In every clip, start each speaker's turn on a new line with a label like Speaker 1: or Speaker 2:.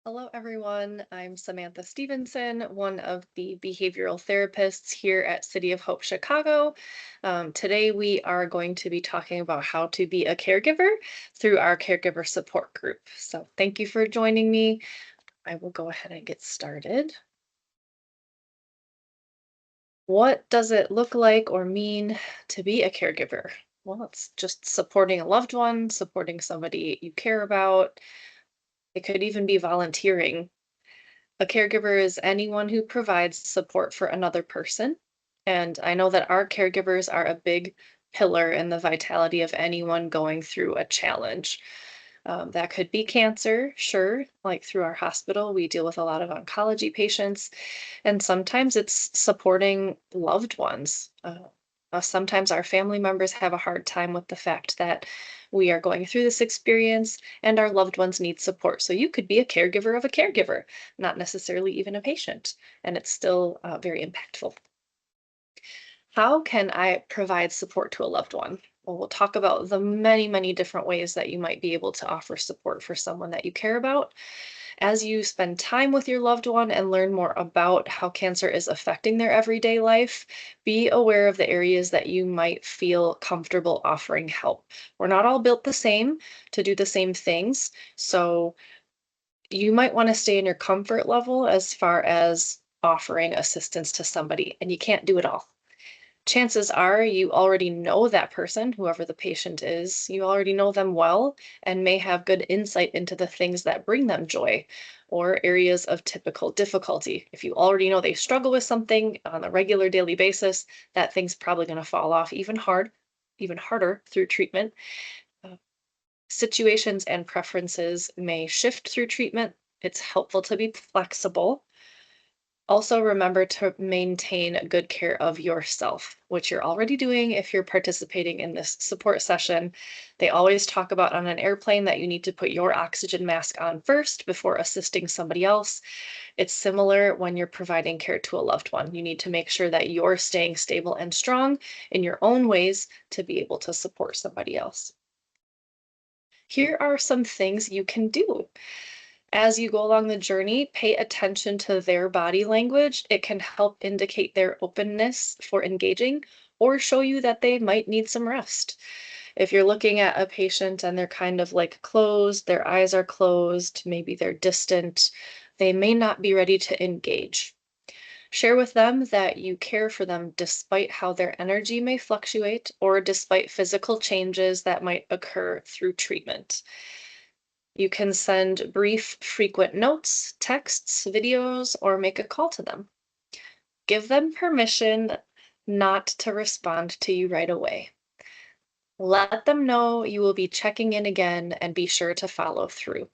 Speaker 1: Hello, everyone. I'm Samantha Stevenson, one of the behavioral therapists here at City of Hope, Chicago. Today, we are going to be talking about how to be a caregiver through our caregiver support group. So, thank you for joining me. I will go ahead and get started. What does it look like or mean to be a caregiver? Well, it's just supporting a loved one, supporting somebody you care about. It could even be volunteering. A caregiver is anyone who provides support for another person. And I know that our caregivers are a big pillar in the vitality of anyone going through a challenge. That could be cancer, sure. Like through our hospital, we deal with a lot of oncology patients, and sometimes it's supporting loved ones. Sometimes our family members have a hard time with the fact that we are going through this experience and our loved ones need support. So you could be a caregiver of a caregiver, not necessarily even a patient, and it's still very impactful. How can I provide support to a loved one? Well, we'll talk about the many, many different ways that you might be able to offer support for someone that you care about. As you spend time with your loved one and learn more about how cancer is affecting their everyday life, be aware of the areas that you might feel comfortable offering help. We're not all built the same to do the same things. So you might want to stay in your comfort level as far as offering assistance to somebody, and you can't do it all. Chances are you already know that person, whoever the patient is. You already know them well and may have good insight into the things that bring them joy or areas of typical difficulty. If you already know they struggle with something on a regular daily basis, that thing's probably going to fall off even harder through treatment. Uh, Situations and preferences may shift through treatment. It's helpful to be flexible. Also, remember to maintain good care of yourself, which you're already doing if you're participating in this support session. They always talk about on an airplane that you need to put your oxygen mask on first before assisting somebody else. It's similar when you're providing care to a loved one. You need to make sure that you're staying stable and strong in your own ways to be able to support somebody else. Here are some things you can do. As you go along the journey, pay attention to their body language. It can help indicate their openness for engaging or show you that they might need some rest. If you're looking at a patient and they're kind of like closed, their eyes are closed, maybe they're distant, they may not be ready to engage. Share with them that you care for them despite how their energy may fluctuate or despite physical changes that might occur through treatment. You can send brief, frequent notes, texts, videos, or make a call to them. Give them permission not to respond to you right away. Let them know you will be checking in again and be sure to follow through.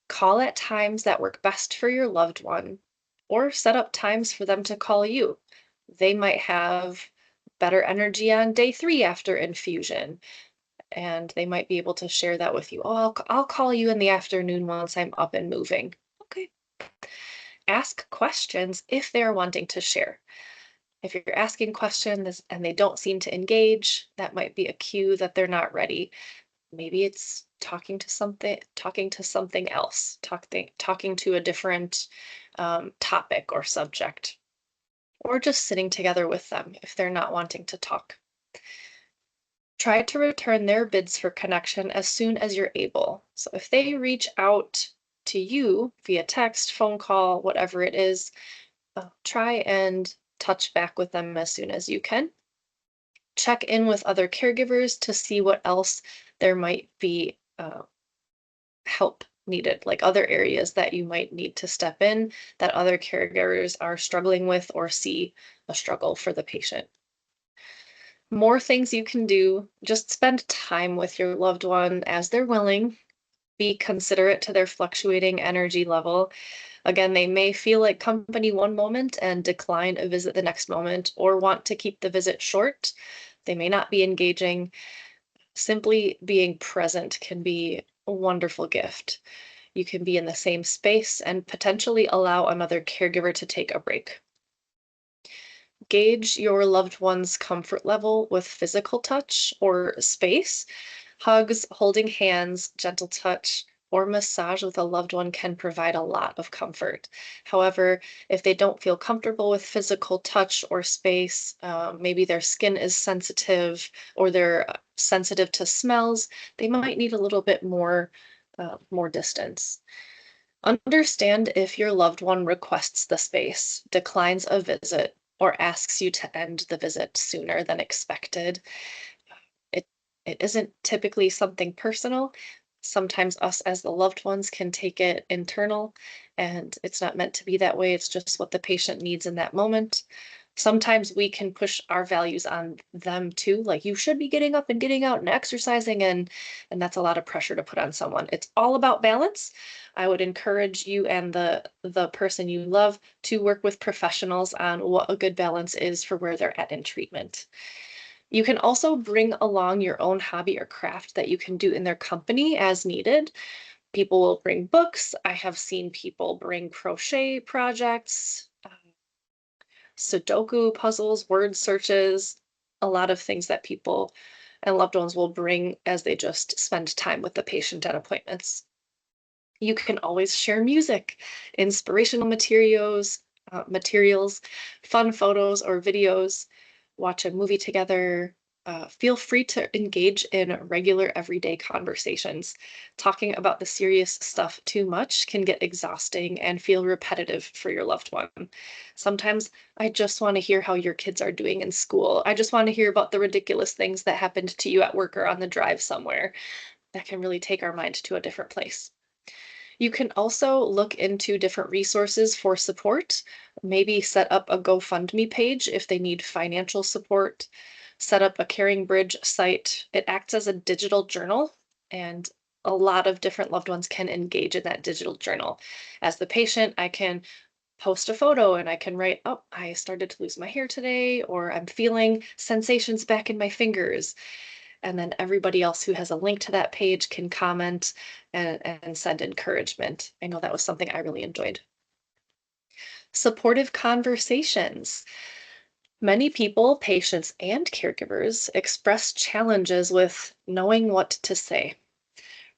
Speaker 1: Call at times that work best for your loved one, or set up times for them to call you. They might have better energy on day 3 after infusion, and they might be able to share that with you. Oh, I'll call you in the afternoon once I'm up and moving. Okay. Ask questions if they're wanting to share. If you're asking questions and they don't seem to engage, that might be a cue that they're not ready. Maybe it's talking to something else, talking to a different topic or subject, or just sitting together with them if they're not wanting to talk. Try to return their bids for connection as soon as you're able. So if they reach out to you via text, phone call, whatever it is, try and touch back with them as soon as you can. Check in with other caregivers to see what else there might be help needed, like other areas that you might need to step in that other caregivers are struggling with or see a struggle for the patient. More things you can do. Just spend time with your loved one as they're willing. Be considerate to their fluctuating energy level. Again, they may feel like company one moment and decline a visit the next moment, or want to keep the visit short. They may not be engaging. Simply being present can be a wonderful gift. You can be in the same space and potentially allow another caregiver to take a break. Gauge your loved one's comfort level with physical touch or space. Hugs, holding hands, gentle touch, or massage with a loved one can provide a lot of comfort. However, if they don't feel comfortable with physical touch or space, maybe their skin is sensitive or they're sensitive to smells, they might need a little bit more distance. Understand if your loved one requests the space, declines a visit, or asks you to end the visit sooner than expected. It it isn't typically something personal. Sometimes us as the loved ones can take it internal, and it's not meant to be that way. It's just what the patient needs in that moment. Sometimes we can push our values on them too, like you should be getting up and getting out and exercising, and that's a lot of pressure to put on someone. It's all about balance. I would encourage you and the person you love to work with professionals on what a good balance is for where they're at in treatment. You can also bring along your own hobby or craft that you can do in their company as needed. People will bring books. I have seen people bring crochet projects, Sudoku puzzles, word searches, a lot of things that people and loved ones will bring as they just spend time with the patient at appointments. You can always share music, inspirational materials, fun photos or videos, watch a movie together. Feel free to engage in regular everyday conversations. Talking about the serious stuff too much can get exhausting and feel repetitive for your loved one. Sometimes I just want to hear how your kids are doing in school. I just want to hear about the ridiculous things that happened to you at work or on the drive somewhere. That can really take our mind to a different place. You can also look into different resources for support. Maybe set up a GoFundMe page if they need financial support. Set up a Caring Bridge site. It acts as a digital journal, and a lot of different loved ones can engage in that digital journal. As the patient, I can post a photo and I can write, oh, I started to lose my hair today, or I'm feeling sensations back in my fingers. And then everybody else who has a link to that page can comment and send encouragement. I know that was something I really enjoyed. Supportive conversations. Many people, patients, and caregivers express challenges with knowing what to say.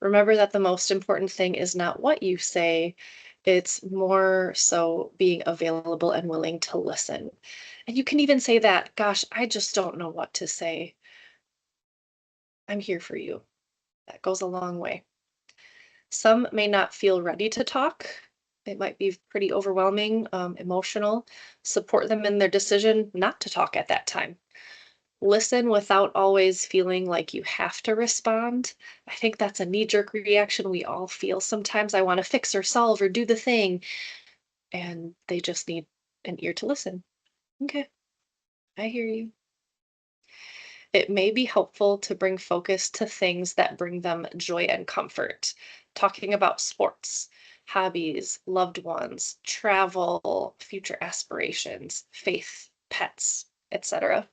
Speaker 1: Remember that the most important thing is not what you say, it's more so being available and willing to listen. And you can even say that, gosh, I just don't know what to say. I'm here for you. That goes a long way. Some may not feel ready to talk. It might be pretty overwhelming, emotional. Support them in their decision not to talk at that time. Listen without always feeling like you have to respond. I think that's a knee jerk reaction we all feel sometimes. I want to fix or solve or do the thing, and they just need an ear to listen. Okay, I hear you. It may be helpful to bring focus to things that bring them joy and comfort. Talking about sports, hobbies, loved ones, travel, future aspirations, faith, pets, etc.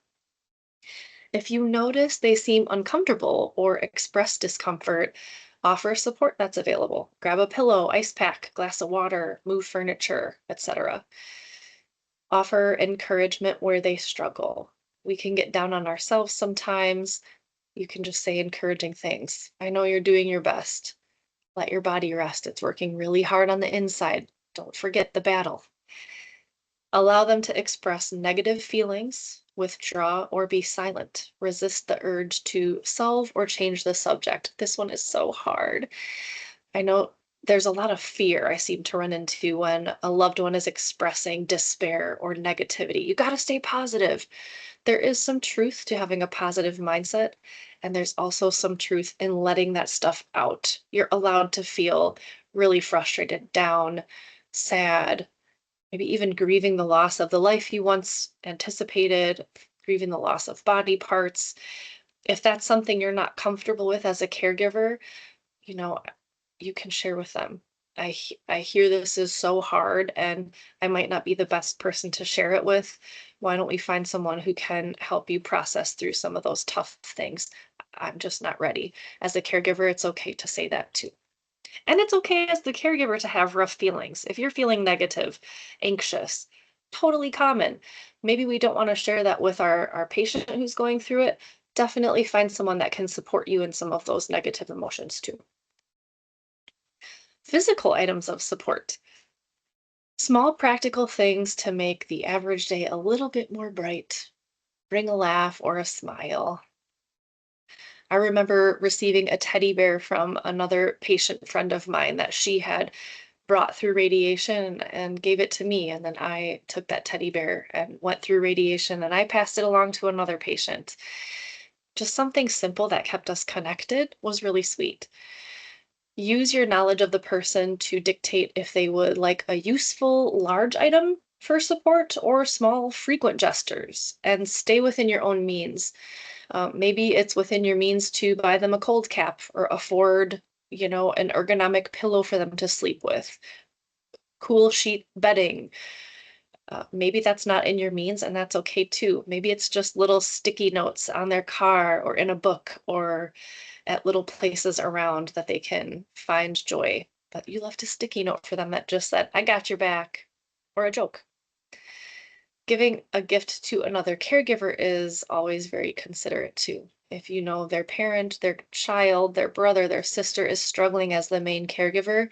Speaker 1: If you notice they seem uncomfortable or express discomfort, offer support that's available. Grab a pillow, ice pack, glass of water, move furniture, etc. Offer encouragement where they struggle. We can get down on ourselves sometimes. You can just say encouraging things. I know you're doing your best. Let your body rest. It's working really hard on the inside. Don't forget the battle. Allow them to express negative feelings, withdraw, or be silent. Resist the urge to solve or change the subject. This one is so hard. I know there's a lot of fear I seem to run into when a loved one is expressing despair or negativity. You got to stay positive. There is some truth to having a positive mindset, and there's also some truth in letting that stuff out. You're allowed to feel really frustrated, down, sad, maybe even grieving the loss of the life you once anticipated, grieving the loss of body parts. If that's something you're not comfortable with as a caregiver, you know, you can share with them. I hear this is so hard and I might not be the best person to share it with. Why don't we find someone who can help you process through some of those tough things? I'm just not ready. As a caregiver, it's okay to say that too. And it's okay as the caregiver to have rough feelings. If you're feeling negative, anxious, totally common. Maybe we don't want to share that with our patient who's going through it. Definitely find someone that can support you in some of those negative emotions too. Physical items of support. Small practical things to make the average day a little bit more bright. Bring a laugh or a smile. I remember receiving a teddy bear from another patient friend of mine that she had brought through radiation and gave it to me. And then I took that teddy bear and went through radiation and I passed it along to another patient. Just something simple that kept us connected was really sweet. Use your knowledge of the person to dictate if they would like a useful large item for support or small frequent gestures, and stay within your own means. Maybe it's within your means to buy them a cold cap or afford, an ergonomic pillow for them to sleep with, cool sheet bedding. Maybe that's not in your means, and that's okay too. Maybe it's just little sticky notes on their car or in a book or at little places around that they can find joy. But you left a sticky note for them that just said, I got your back, or a joke. Giving a gift to another caregiver is always very considerate too. If you know their parent, their child, their brother, their sister is struggling as the main caregiver,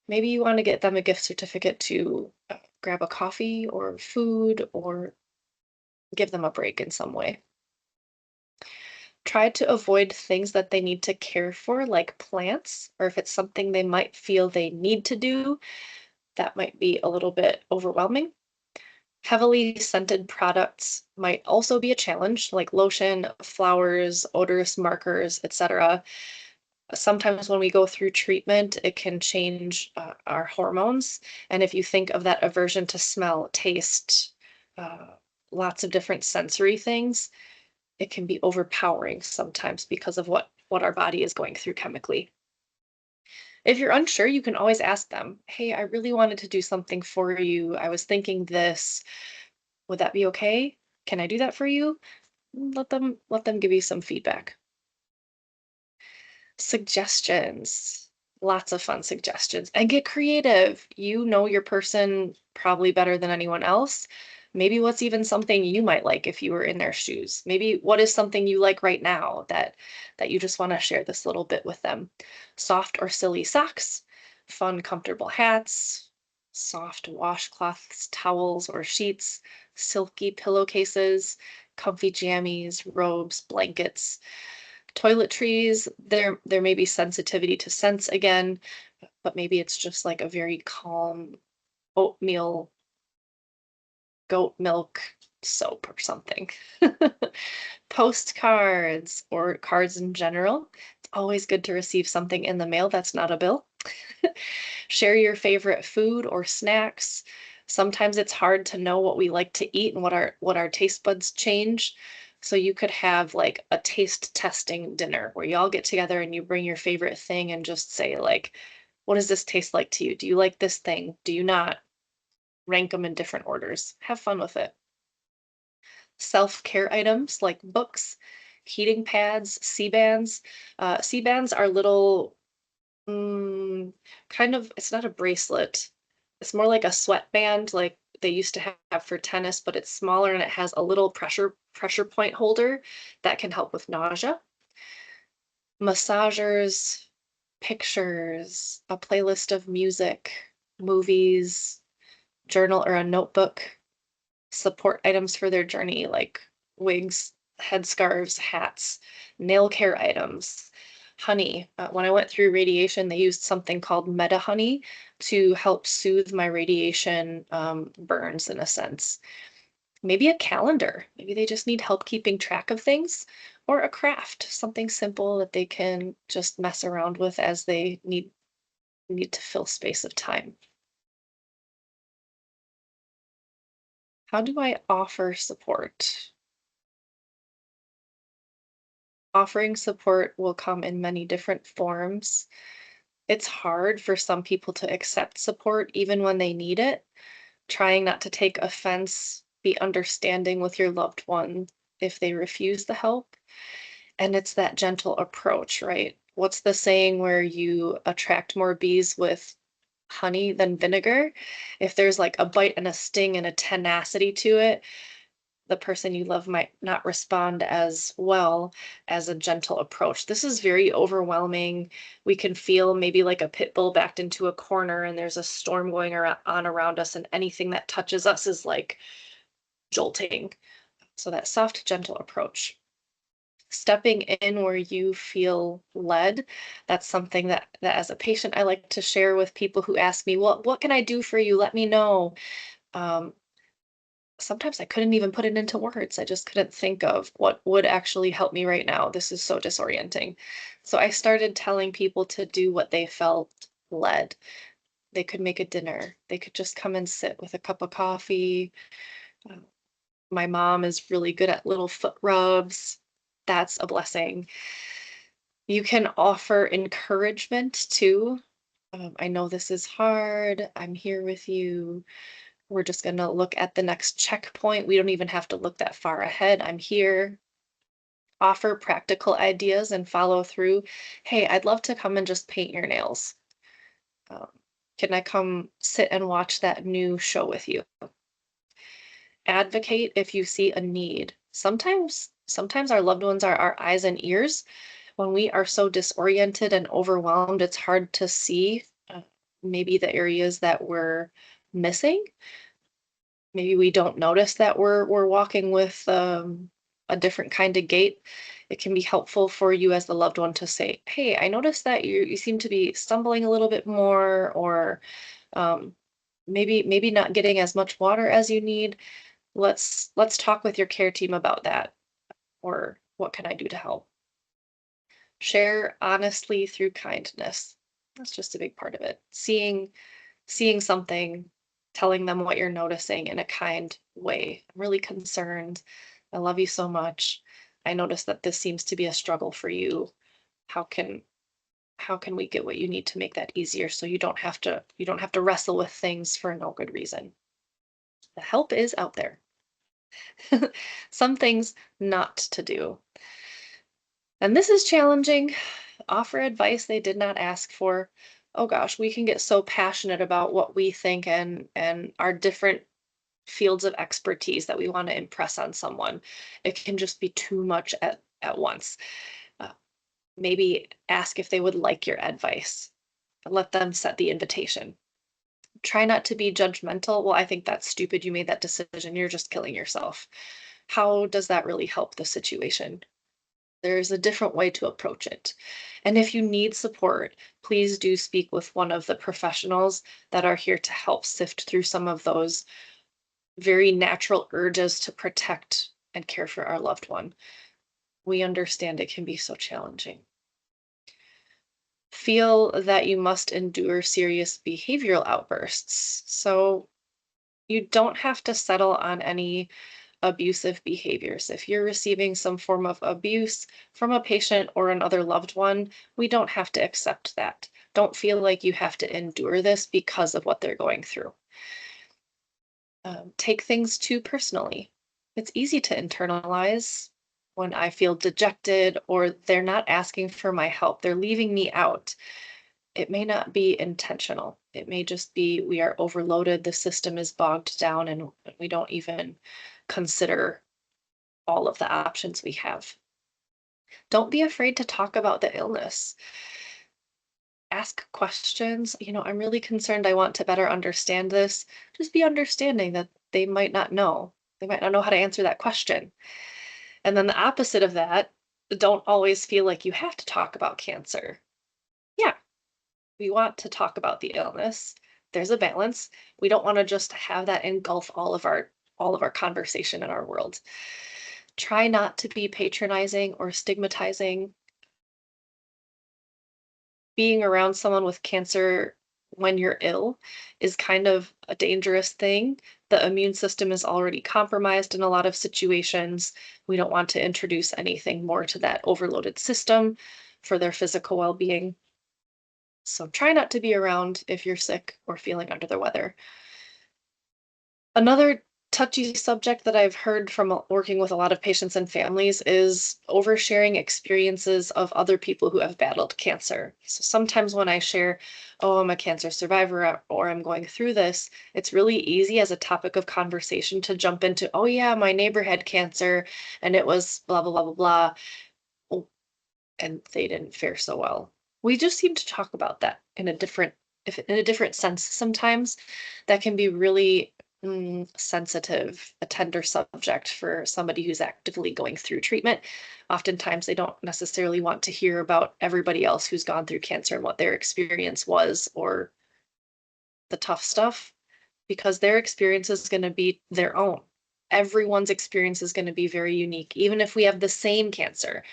Speaker 1: maybe you want to get them a gift certificate to grab a coffee or food or give them a break in some way. Try to avoid things that they need to care for, like plants, or if it's something they might feel they need to do, that might be a little bit overwhelming. Heavily scented products might also be a challenge, like lotion, flowers, odorous markers, etc. Sometimes when we go through treatment, it can change our hormones. And if you think of that aversion to smell, taste, uh, lots of different sensory things, it can be overpowering sometimes because of what our body is going through chemically. If you're unsure, you can always ask them, "Hey, I really wanted to do something for you. I was thinking this. Would that be okay? Can I do that for you?" Let them give you some feedback. Suggestions. Lots of fun suggestions. And get creative. You know your person probably better than anyone else. Maybe what's even something you might like if you were in their shoes. Maybe what is something you like right now that you just want to share this little bit with them. Soft or silly socks, fun comfortable hats, soft washcloths, towels or sheets, silky pillowcases, comfy jammies, robes, blankets. Toiletries, there may be sensitivity to scents again, but maybe it's just like a very calm oatmeal, goat milk soap or something. Postcards or cards in general. It's always good to receive something in the mail that's not a bill. Share your favorite food or snacks. Sometimes it's hard to know what we like to eat and what our taste buds change. So you could have like a taste testing dinner where you all get together and you bring your favorite thing and just say like, what does this taste like to you? Do you like this thing? Do you not? Rank them in different orders. Have fun with it. Self-care items like books, heating pads, C-bands. C-bands are little kind of, it's not a bracelet. It's more like a sweatband like they used to have for tennis, but it's smaller and it has a little pressure point holder that can help with nausea. Massagers, pictures, a playlist of music, movies, journal or a notebook, support items for their journey like wigs, headscarves, hats, nail care items, honey. When I went through radiation, they used something called Meta Honey to help soothe my radiation burns in a sense. Maybe a calendar. Maybe they just need help keeping track of things, or a craft, something simple that they can just mess around with as they need to fill space of time. How do I offer support? Offering support will come in many different forms. It's hard for some people to accept support even when they need it. Trying not to take offense, be understanding with your loved one if they refuse the help. And it's that gentle approach, right? What's the saying where you attract more bees with honey than vinegar? If there's like a bite and a sting and a tenacity to it, the person you love might not respond as well as a gentle approach. This is very overwhelming. We can feel maybe like a pit bull backed into a corner and there's a storm going on around us, and anything that touches us is like jolting. So, that soft, gentle approach. Stepping in where you feel led. That's something that as a patient I like to share with people who ask me, "Well, what can I do for you? Let me know." Um, Sometimes I couldn't even put it into words. I just couldn't think of what would actually help me right now. This is so disorienting. So I started telling people to do what they felt led. They could make a dinner. They could just come and sit with a cup of coffee. Uh, my mom is really good at little foot rubs. That's a blessing. You can offer encouragement too. I know this is hard. I'm here with you. We're just going to look at the next checkpoint. We don't even have to look that far ahead. I'm here. Offer practical ideas and follow through. Hey, I'd love to come and just paint your nails. Um, can I come sit and watch that new show with you? Advocate if you see a need. Sometimes our loved ones are our eyes and ears. When we are so disoriented and overwhelmed, it's hard to see maybe the areas that we're missing. Maybe we don't notice that we're walking with a different kind of gait. It can be helpful for you as the loved one to say, "Hey, I noticed that you seem to be stumbling a little bit more, or um, maybe not getting as much water as you need. Let's talk with your care team about that, or what can I do to help?" Share honestly through kindness. That's just a big part of it. Seeing something, telling them what you're noticing in a kind way. "I'm really concerned. I love you so much. I notice that this seems to be a struggle for you. How can how can we get what you need to make that easier so you don't have to wrestle with things for no good reason." The help is out there. Some things not to do. And this is challenging. Offer advice they did not ask for. Oh gosh, we can get so passionate about what we think and our different fields of expertise that we want to impress on someone. It can just be too much at once. Uh, Maybe ask if they would like your advice. Let them set the invitation. Try not to be judgmental. "Well, I think that's stupid. You made that decision. You're just killing yourself." How does that really help the situation? There's a different way to approach it. And if you need support, please do speak with one of the professionals that are here to help sift through some of those very natural urges to protect and care for our loved one. We understand it can be so challenging. Feel that you must endure serious behavioral outbursts. So you don't have to settle on any abusive behaviors. If you're receiving some form of abuse from a patient or another loved one, we don't have to accept that. Don't feel like you have to endure this because of what they're going through. Take things too personally. It's easy to internalize when I feel dejected or they're not asking for my help, they're leaving me out. It may not be intentional. It may just be we are overloaded, the system is bogged down, and we don't even consider all of the options we have. Don't be afraid to talk about the illness. Ask questions. "I'm really concerned. I want to better understand this." Just be understanding that they might not know. They might not know how to answer that question. And then the opposite of that, don't always feel like you have to talk about cancer. Yeah, we want to talk about the illness. There's a balance. We don't want to just have that engulf all of our conversation in our world. Try not to be patronizing or stigmatizing. Being around someone with cancer when you're ill is kind of a dangerous thing. The immune system is already compromised in a lot of situations. We don't want to introduce anything more to that overloaded system for their physical well being. So try not to be around if you're sick or feeling under the weather. Another touchy subject that I've heard from working with a lot of patients and families is oversharing experiences of other people who have battled cancer. So sometimes when I share, oh, I'm a cancer survivor or I'm going through this, it's really easy as a topic of conversation to jump into, oh, yeah, my neighbor had cancer and it was blah, blah, blah, blah, blah. Oh, and they didn't fare so well. We just seem to talk about that in a different if in a different sense sometimes that can be really sensitive, a tender subject for somebody who's actively going through treatment. Oftentimes they don't necessarily want to hear about everybody else who's gone through cancer and what their experience was or the tough stuff because their experience is going to be their own. Everyone's experience is going to be very unique, even if we have the same cancer.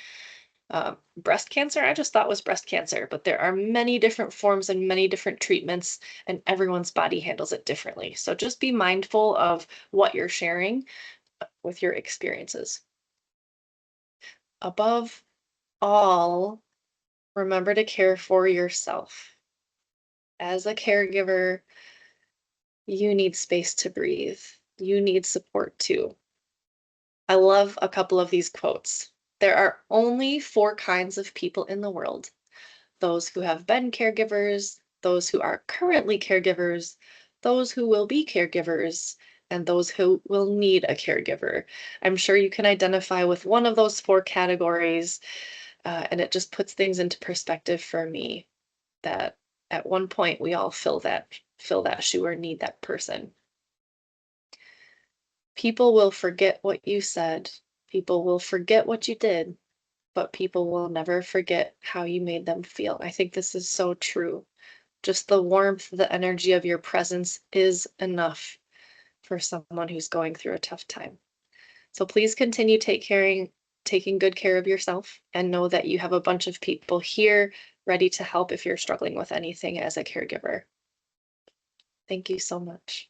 Speaker 1: Breast cancer, I just thought was breast cancer, but there are many different forms and many different treatments, and everyone's body handles it differently. So just be mindful of what you're sharing with your experiences. Above all, remember to care for yourself. As a caregiver, you need space to breathe. You need support too. I love a couple of these quotes. There are only four kinds of people in the world: those who have been caregivers, those who are currently caregivers, those who will be caregivers, and those who will need a caregiver. I'm sure you can identify with one of those four categories, and it just puts things into perspective for me that at one point we all fill that shoe or need that person. People will forget what you said. People will forget what you did, but people will never forget how you made them feel. I think this is so true. Just the warmth, the energy of your presence is enough for someone who's going through a tough time. So please continue taking good care of yourself and know that you have a bunch of people here ready to help if you're struggling with anything as a caregiver. Thank you so much.